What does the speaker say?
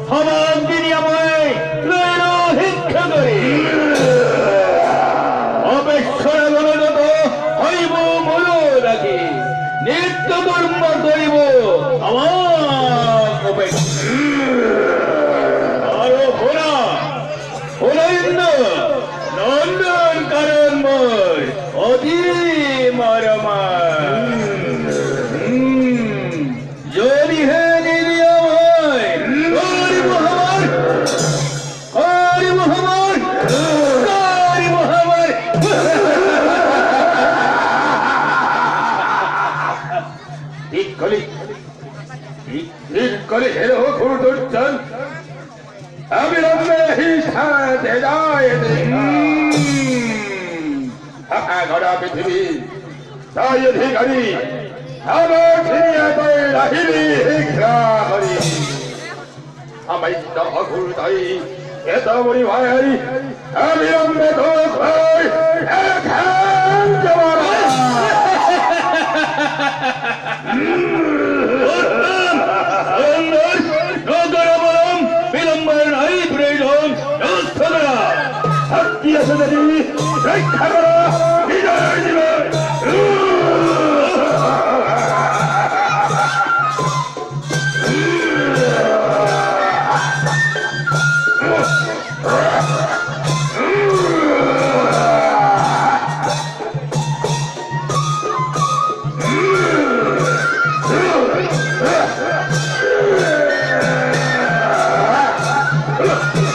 সমান বিনিময়ে ভিক্ষা করি অপেক্ষা গণনত হইব মূল রাখি নিত্য কর্ম করিব আমার আরো ঘোড়া হলেন নন্দন কারণময় অতি মরমা যদি হে নিবিয়াময় হরি মোহাম্মদ হরি মোহাম্মদ হরি মোহাম্মদ ঠিক কলি ঠিক কলি হেরো ঘুরদুর্জন अविलंबे ही दे जाए घड़ा पृथ्वी सायधि घड़ी हम रहिली हिग्रा हरि हमें अघुरताई एत मुनि भाई अविलंबे तो भाई एक hand जवारा Look!